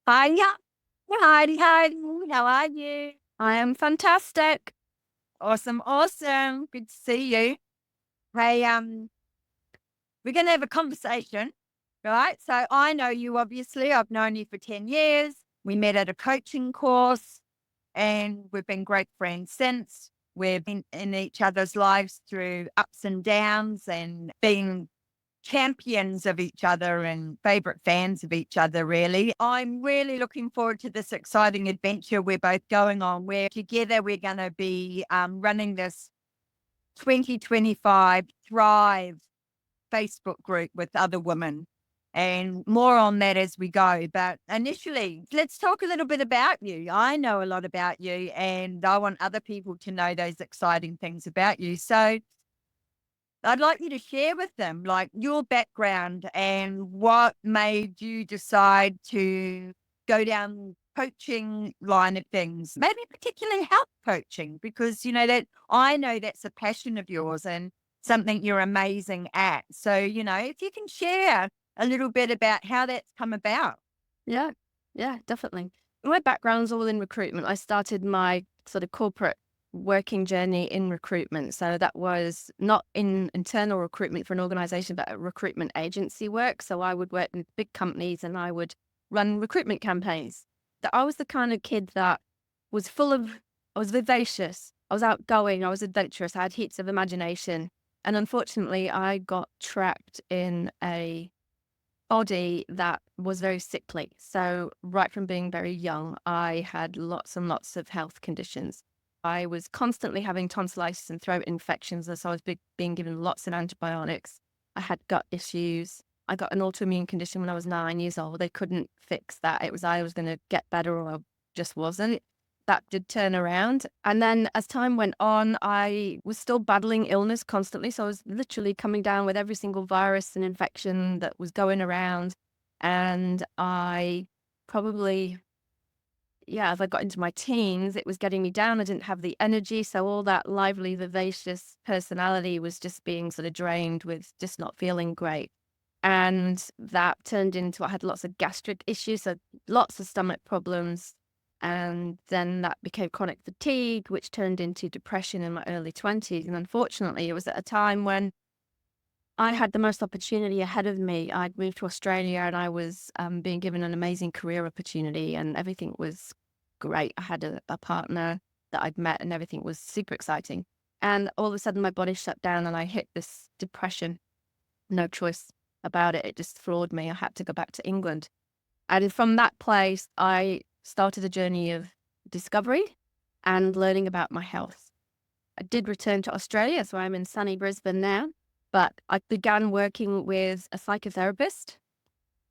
Hiya. Heidi, Heidi. How are you? I am fantastic. Awesome, awesome. Good to see you. Hey, we're gonna have a conversation, right? So I know you obviously. I've known you for 10 years. We met at a coaching course and we've been great friends since. We've been in each other's lives through ups and downs and being champions of each other and favorite fans of each other, really. I'm really looking forward to this exciting adventure we're both going on, where together we're going to be running this 2025 Thrive Facebook group with other women. And more on that as we go. But initially, let's talk a little bit about you. I know a lot about you, and I want other people to know those exciting things about you. So, I'd like you to share with them like your background and what made you decide to go down coaching line of things, maybe particularly health coaching, because that I know that's a passion of yours and something you're amazing at. So, if you can share a little bit about how that's come about. Yeah, yeah, definitely. My background's all in recruitment. I started my sort of corporate working journey in recruitment. So that was not in internal recruitment for an organization, but a recruitment agency work. So I would work with big companies and I would run recruitment campaigns. That I was the kind of kid that was I was vivacious, I was outgoing, I was adventurous, I had heaps of imagination. And unfortunately, I got trapped in a body that was very sickly. So, right from being very young, I had lots and lots of health conditions. I was constantly having tonsillitis and throat infections, and so I was being given lots of antibiotics. I had gut issues. I got an autoimmune condition when I was 9 years old. They couldn't fix that. It was I was going to get better or I just wasn't. That did turn around. And then as time went on, I was still battling illness constantly. So I was literally coming down with every single virus and infection that was going around. And I probably, yeah, as I got into my teens, it was getting me down. I didn't have the energy. So all that lively, vivacious personality was just being sort of drained with just not feeling great. And that turned into, I had lots of gastric issues, so lots of stomach problems. And then that became chronic fatigue, which turned into depression in my early 20s. And unfortunately, it was at a time when I had the most opportunity ahead of me. I'd moved to Australia and I was being given an amazing career opportunity, and everything was great. I had a partner that I'd met, and everything was super exciting. And all of a sudden, my body shut down and I hit this depression. No choice about it. It just floored me. I had to go back to England. And from that place, I started a journey of discovery and learning about my health. I did return to Australia, so I'm in sunny Brisbane now, but I began working with a psychotherapist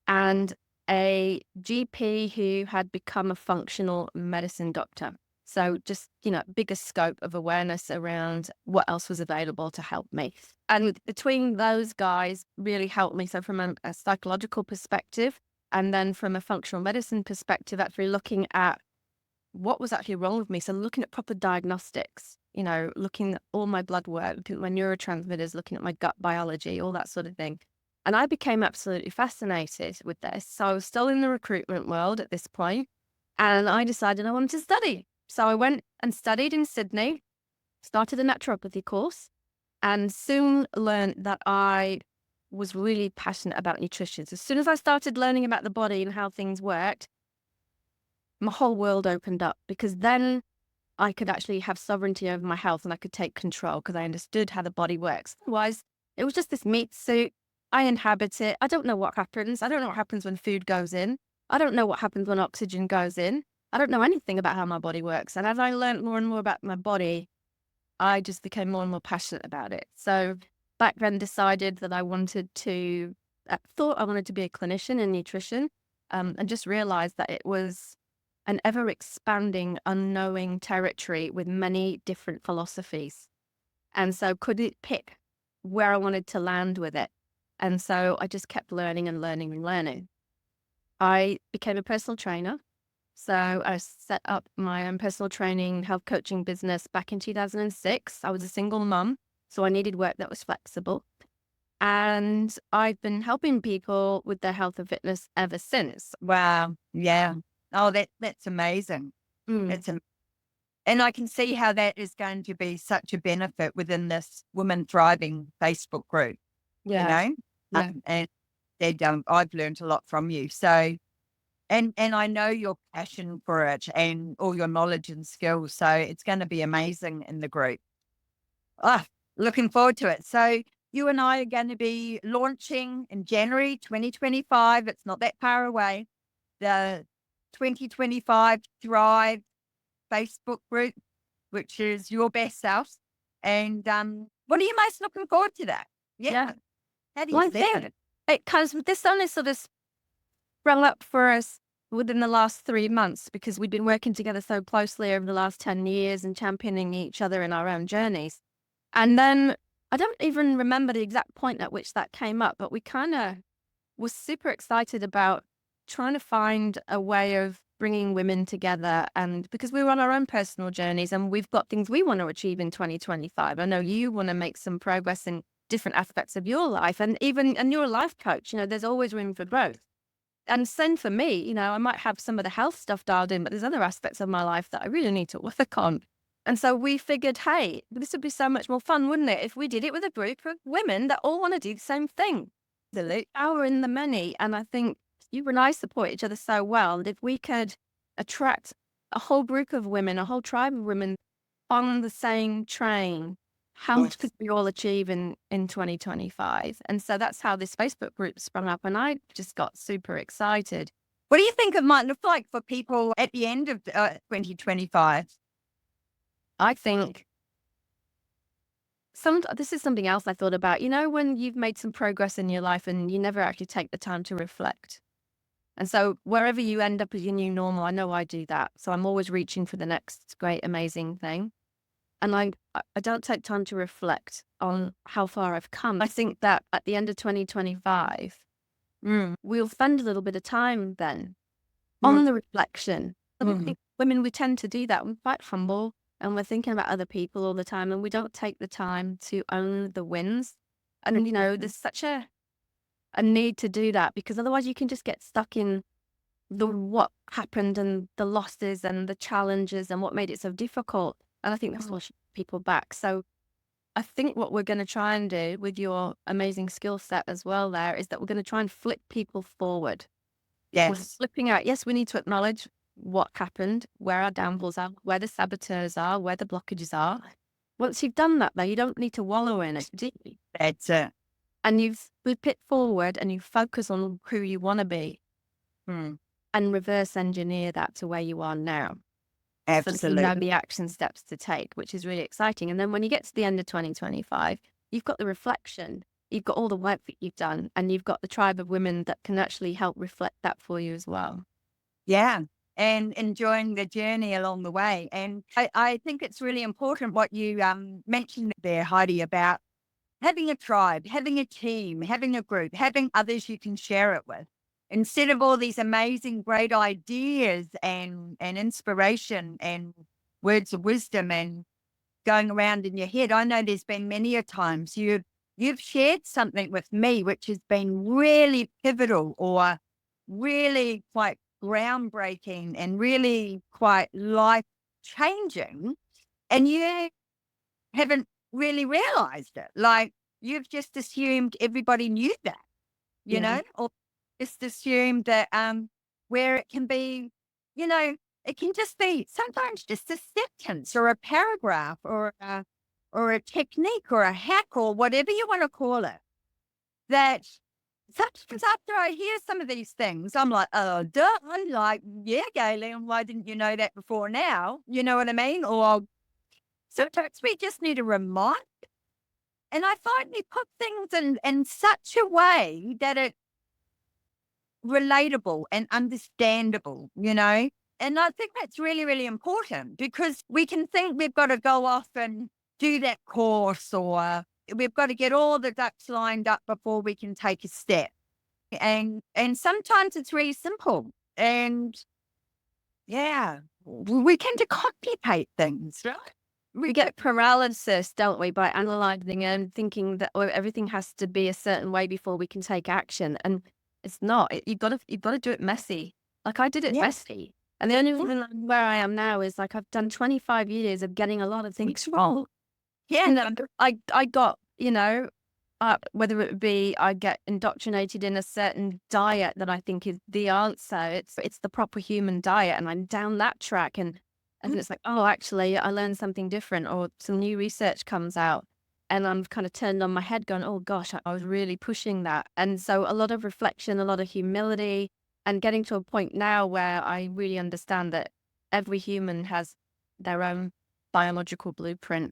and a GP who had become a functional medicine doctor. So just, bigger scope of awareness around what else was available to help me. And between those guys really helped me. So from a psychological perspective, and then from a functional medicine perspective, actually looking at what was actually wrong with me. So looking at proper diagnostics, looking at all my blood work, looking at my neurotransmitters, looking at my gut biology, all that sort of thing. And I became absolutely fascinated with this. So I was still in the recruitment world at this point, and I decided I wanted to study. So I went and studied in Sydney, started a naturopathy course, and soon learned that I was really passionate about nutrition. So as soon as I started learning about the body and how things worked, my whole world opened up, because then I could actually have sovereignty over my health and I could take control because I understood how the body works. Otherwise, it was just this meat suit. I inhabit it. I don't know what happens. I don't know what happens when food goes in. I don't know what happens when oxygen goes in. I don't know anything about how my body works. And as I learned more and more about my body, I just became more and more passionate about it. So back then decided that thought I wanted to be a clinician in nutrition, and just realized that it was an ever expanding, unknowing territory with many different philosophies. And so couldn't pick where I wanted to land with it. And so I just kept learning and learning and learning. I became a personal trainer. So I set up my own personal training, health coaching business back in 2006. I was a single mum, so I needed work that was flexible. And I've been helping people with their health and fitness ever since. Wow. Yeah. Oh, that's amazing. Mm. It's And I can see how that is going to be such a benefit within this Women Thriving Facebook group, you Yeah. know? Yeah. And I've learned a lot from you. So, and I know your passion for it and all your knowledge and skills. So it's going to be amazing in the group. Ah, looking forward to it. So you and I are going to be launching in January 2025. It's not that far away. The 2025 Thrive Facebook group, which is your best self. And what are you most looking forward to that? Yeah. Yeah. How do you Well, I see think it? it comes, this only sort of sprung up for us within the last 3 months because we've been working together so closely over the last 10 years and championing each other in our own journeys. And then I don't even remember the exact point at which that came up, but we kind of was super excited about trying to find a way of bringing women together. And because we were on our own personal journeys and we've got things we want to achieve in 2025. I know you want to make some progress in different aspects of your life, and even, and you're a life coach, there's always room for growth. And same for me, I might have some of the health stuff dialed in, but there's other aspects of my life that I really need to work on. And so we figured, hey, this would be so much more fun, wouldn't it, if we did it with a group of women that all want to do the same thing. The power in the many. And I think you and I support each other so well. And if we could attract a whole group of women, a whole tribe of women on the same train, how much could we all achieve in 2025? And so that's how this Facebook group sprung up. And I just got super excited. What do you think it might look like for people at the end of 2025? I think this is something else I thought about. When you've made some progress in your life and you never actually take the time to reflect. And so wherever you end up as your new normal, I know I do that. So I'm always reaching for the next great, amazing thing. And I don't take time to reflect on how far I've come. I think that at the end of 2025, we'll spend a little bit of time then on the reflection. And I think women, we tend to do that. We're quite humble and we're thinking about other people all the time and we don't take the time to own the wins. And, there's such a need to do that because otherwise you can just get stuck in the what happened and the losses and the challenges and what made it so difficult. And I think that's what people back. So I think what we're going to try and do with your amazing skill set as well there is that we're going to try and flip people forward. We're Yes. flipping out. Yes, we need to acknowledge what happened, where our downfalls are, where the saboteurs are, where the blockages are. Once you've done that, though, you don't need to wallow in it, do you? That's it. And you've flip it forward and you focus on who you want to be and reverse engineer that to where you are now. So that you know the action steps to take, which is really exciting. And then when you get to the end of 2025, you've got the reflection, you've got all the work that you've done, and you've got the tribe of women that can actually help reflect that for you as well. Yeah. And enjoying the journey along the way. And I think it's really important what you mentioned there, Heidi, about having a tribe, having a team, having a group, having others you can share it with. Instead of all these amazing, great ideas and inspiration and words of wisdom and going around in your head, I know there's been many a times you've shared something with me which has been really pivotal or really quite groundbreaking and really quite life changing, and you haven't really realized it. Like you've just assumed everybody knew that, Yeah. or just assumed that where it can be, it can just be sometimes just a sentence or a paragraph or a technique or a hack or whatever you want to call it. That sometimes after I hear some of these things, I'm like, oh, duh. I'm like, yeah, Gaylene, why didn't you know that before now? You know what I mean? Or sometimes we just need a reminder. And I finally put things in such a way that it's relatable and understandable. And I think that's really, really important because we can think we've got to go off and do that course or we've got to get all the ducks lined up before we can take a step. And sometimes it's really simple. And yeah, we tend to complicate things, right? We get paralysis, don't we, by analyzing and thinking that everything has to be a certain way before we can take action, and it's not. You've got to do it messy. Like I did it Yeah. messy, and the only reason I'm where I am now is like I've done 25 years of getting a lot of things wrong. Yeah. And then I got, whether it be I get indoctrinated in a certain diet that I think is the answer. It's the proper human diet, and I'm down that track, and then it's like, oh, actually, I learned something different, or some new research comes out, and I'm kind of turned on my head, going, oh gosh, I was really pushing that. And so a lot of reflection, a lot of humility, and getting to a point now where I really understand that every human has their own biological blueprint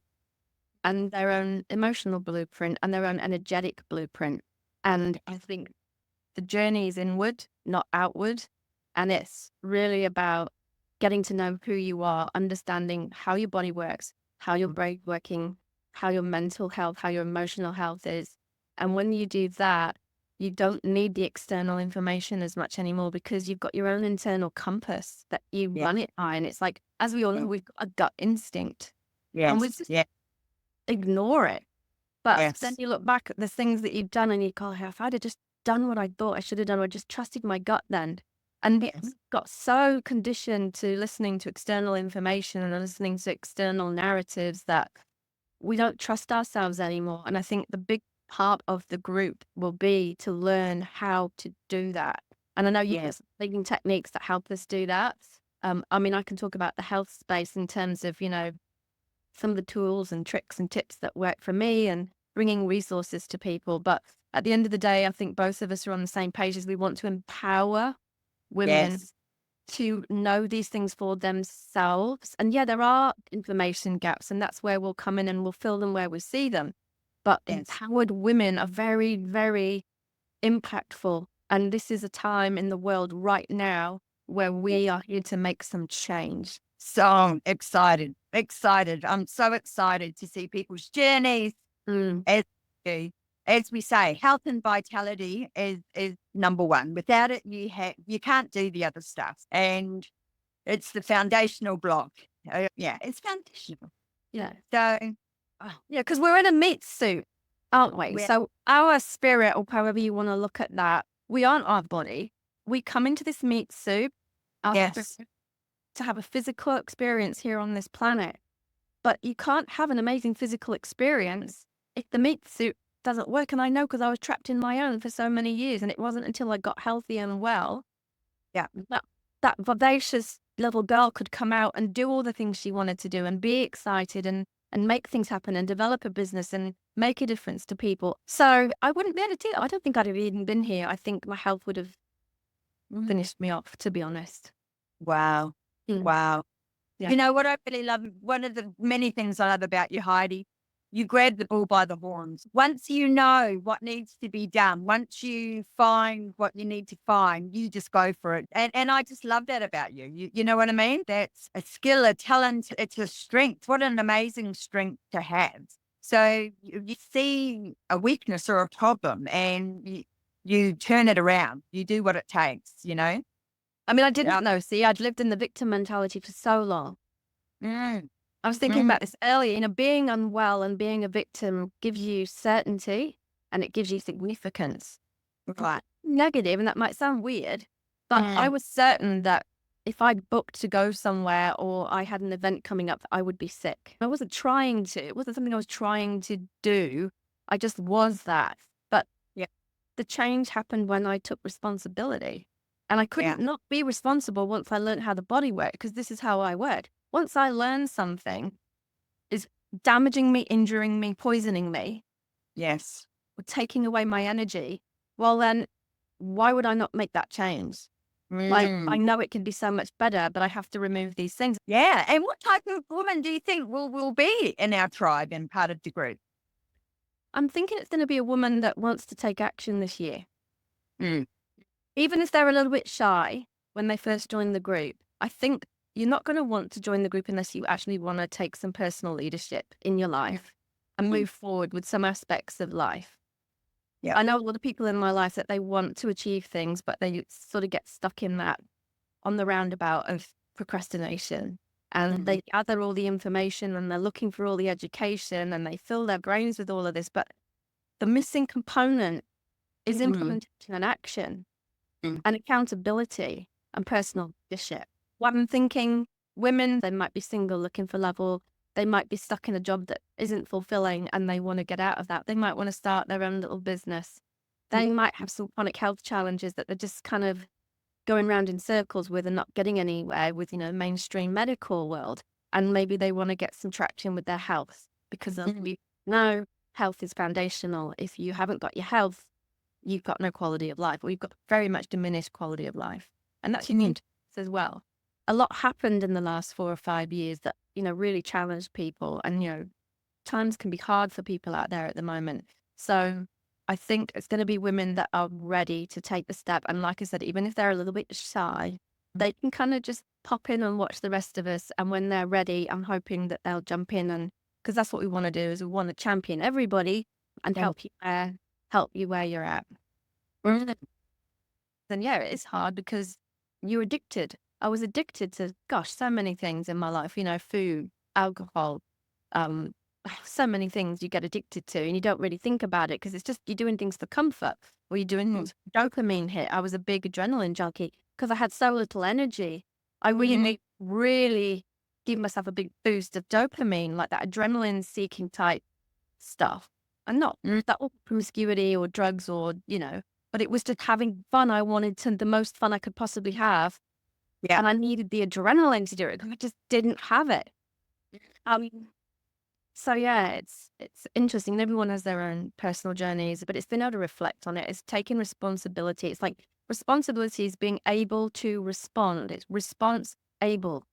and their own emotional blueprint and their own energetic blueprint. And I think the journey is inward, not outward. And it's really about getting to know who you are, understanding how your body works, how your brain working, how your mental health, how your emotional health is. And when you do that, you don't need the external information as much anymore because you've got your own internal compass that you Yeah. run it by. And it's like, as we all know, we've got a gut instinct and we Yes. just Yeah. ignore it. But then Yes. you look back at the things that you've done and you go, if I'd have just done what I thought I should have done, or just trusted my gut then. And we Yes. got so conditioned to listening to external information and listening to external narratives that we don't trust ourselves anymore. And I think the big part of the group will be to learn how to do that. And I know you have Yes. some leading techniques that help us do that. I mean, I can talk about the health space in terms of, some of the tools and tricks and tips that work for me and bringing resources to people. But at the end of the day, I think both of us are on the same page as we want to empower women Yes. to know these things for themselves. And yeah, there are information gaps, and that's where we'll come in and we'll fill them where we see them. But Yes. empowered women are very, very impactful. And this is a time in the world right now where we are here to make some change. So excited. Excited. I'm so excited to see people's journeys. Mm. As as we say, health and vitality is number one. Without it, you can't do the other stuff, and it's the foundational block. Yeah, it's foundational. Yeah. So Yeah, because we're in a meat suit, aren't we? we're So our spirit, or however you want to look at that, we aren't our body. We come into this meat suit, our spirit, yes, to have a physical experience here on this planet. But you can't have an amazing physical experience if the meat suit doesn't work. And I know because I was trapped in my own for so many years. And it wasn't until I got healthy and well yeah, that that vivacious little girl could come out and do all the things she wanted to do and be excited and make things happen and develop a business and make a difference to people. So I wouldn't be able to do that. I don't think I'd have even been here. I think my health would have finished me off, to be honest. wow, Mm. wow. Yeah. You know what I really love? One of the many things I love about you, Heidi, you grab the bull by the horns. Once you know what needs to be done, once you find what you need to find, you just go for it. And I just love that about you. You know what I mean? That's a skill, a talent, it's a strength. What an amazing strength to have. So you see a weakness or a problem and you turn it around. You do what it takes, you know? I mean, I Yeah. didn't know. See, I'd lived in the victim mentality for so long. Mm, I was thinking mm, about this earlier. Being unwell and being a victim gives you certainty and it gives you significance. right. Negative, and that might sound weird, but I Mm, was certain that if I'd booked to go somewhere or I had an event coming up, I would be sick. I wasn't trying to. It wasn't something I was trying to do. I just was that. But yeah. the change happened when I took responsibility. And I Yeah. couldn't not be responsible once I learned how the body worked, because this is how I work. Once I learn something is damaging me, injuring me, poisoning me, Yes. or taking away my energy, well, then why would I not make that change? Like, I Mm. know it can be so much better, but I have to remove these things. Yeah. And what type of woman do you think will be in our tribe and part of the group? I'm thinking it's going to be a woman that wants to take action this year. Mm. Even if they're a little bit shy when they first join the group, I think you're not going to want to join the group unless you actually want to take some personal leadership in your life and Mm. move forward with some aspects of life. Yeah. I know a lot of people in my life that they want to achieve things, but they sort of get stuck in that on the roundabout of procrastination. and Mm. they gather all the information and they're looking for all the education and they fill their brains with all of this. But the missing component is Mm. implementation and action Mm. and accountability and personal leadership. What I'm thinking, women, they might be single looking for love, or they might be stuck in a job that isn't fulfilling and they want to get out of that. They might want to start their own little business. They might have some chronic health challenges that they're just kind of going around in circles with and not getting anywhere with, mainstream medical world. And maybe they want to get some traction with their health because we know health is foundational. If you haven't got your health, you've got no quality of life, or you've got very much diminished quality of life. And that's unique as well. A lot happened in the last 4 or 5 years that, really challenged people. And, times can be hard for people out there at the moment. So I think it's going to be women that are ready to take the step. And like I said, even if they're a little bit shy, they can kind of just pop in and watch the rest of us. And when they're ready, I'm hoping that they'll jump in, and because that's what we want to do, is we want to champion everybody and help you where you're at. Then yeah, it's hard because you're addicted. I was addicted to, gosh, so many things in my life, food, alcohol, um, so many things you get addicted to and you don't really think about it because it's just you're doing things for comfort or you're doing things for dopamine hit. I was a big adrenaline junkie because I had so little energy. I really, really give myself a big boost of dopamine, like that adrenaline seeking type stuff. And not that all promiscuity or drugs or, but it was just having fun. I wanted the most fun I could possibly have. Yeah. And I needed the adrenaline to do it because I just didn't have it. So yeah, it's interesting. Everyone has their own personal journeys, but it's been able to reflect on it. It's taking responsibility. It's like responsibility is being able to respond. It's response able.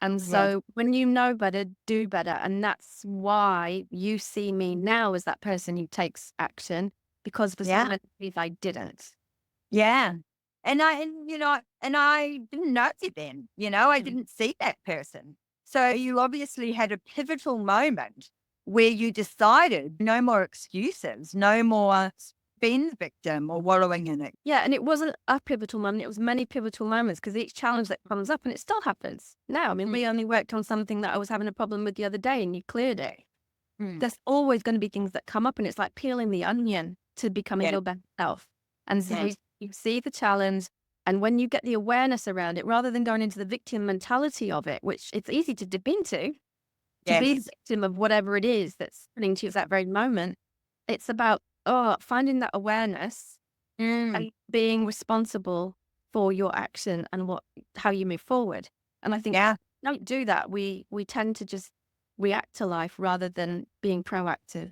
And so when you know better, do better. And that's why you see me now as that person who takes action, because for some reason I didn't. Yeah. And I didn't know you then, I didn't see that person. So you obviously had a pivotal moment where you decided no more excuses, no more being the victim or wallowing in it. Yeah, and it wasn't a pivotal moment. It was many pivotal moments because each challenge that comes up, and it still happens now. I mean, we only worked on something that I was having a problem with the other day and you cleared it. There's always going to be things that come up, and it's like peeling the onion to becoming your best self. And so you see the challenge, and when you get the awareness around it, rather than going into the victim mentality of it, which it's easy to dip into, to be the victim of whatever it is that's happening to you at that very moment, it's about finding that awareness and being responsible for your action and how you move forward. And I think don't do that. We tend to just react to life rather than being proactive.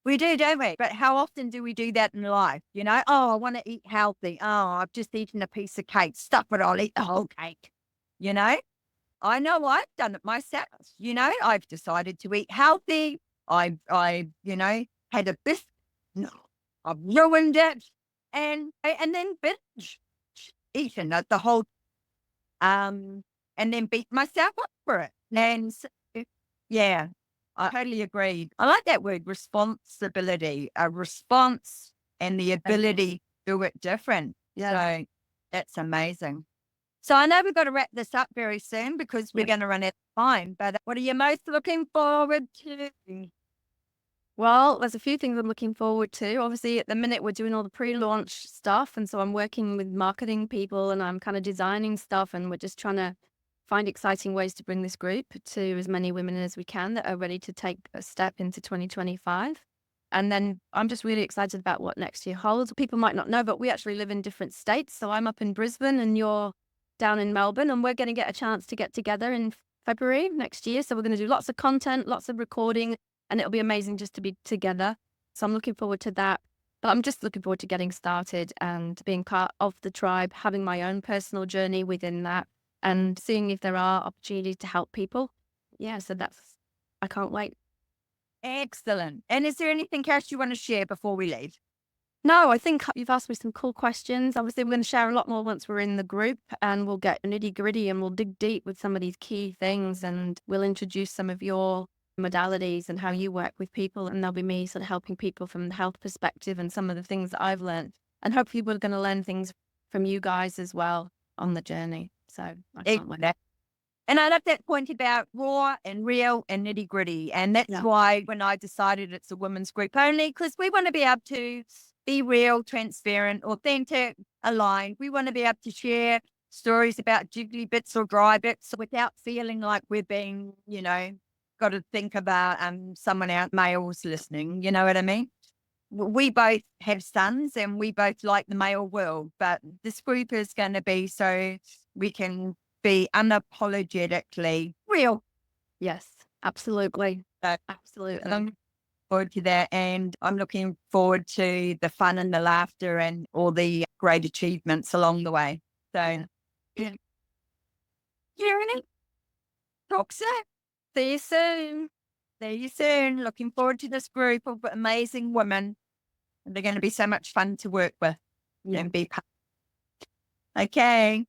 We do, don't we? But how often do we do that in life? Oh, I want to eat healthy. Oh, I've just eaten a piece of cake. Stuff it, I'll eat the whole cake. I know I've done it myself. I've decided to eat healthy. I had a biscuit. No, I've ruined it. And then binge eaten it the whole, and then beat myself up for it. And yeah, I totally agree. I like that word, responsibility, a response and the ability to do it different. Yeah. So that's amazing. So I know we've got to wrap this up very soon because we're going to run out of time, but what are you most looking forward to? Well, there's a few things I'm looking forward to. Obviously, at the minute, we're doing all the pre-launch stuff. And so I'm working with marketing people and I'm kind of designing stuff. And we're just trying to find exciting ways to bring this group to as many women as we can that are ready to take a step into 2025. And then I'm just really excited about what next year holds. People might not know, but we actually live in different states. So I'm up in Brisbane and you're down in Melbourne, and we're going to get a chance to get together in February next year. So we're going to do lots of content, lots of recording, and it'll be amazing just to be together. So I'm looking forward to that. But I'm just looking forward to getting started and being part of the tribe, having my own personal journey within that and seeing if there are opportunities to help people. Yeah, so I can't wait. Excellent. And is there anything else you want to share before we leave? No, I think you've asked me some cool questions. Obviously, we're going to share a lot more once we're in the group and we'll get nitty gritty and we'll dig deep with some of these key things and we'll introduce some of your modalities and how you work with people. And there'll be me sort of helping people from the health perspective and some of the things that I've learned. And hopefully we're going to learn things from you guys as well on the journey. So I can't wait. And I love that point about raw and real and nitty gritty. And that's Yeah. why when I decided it's a women's group only, because we want to be able to be real, transparent, authentic, aligned. We want to be able to share stories about jiggly bits or dry bits without feeling like we're being, got to think about someone out males listening. You know what I mean? We both have sons and we both like the male world, but this group is going to be so we can be unapologetically real. Yes, absolutely. So Absolutely. I'm forward to that. And I'm looking forward to the fun and the laughter and all the great achievements along the way. So, yeah. Karen, talk soon. See you soon. See you soon. Looking forward to this group of amazing women. And they're going to be so much fun to work with Yeah. and be part. Okay.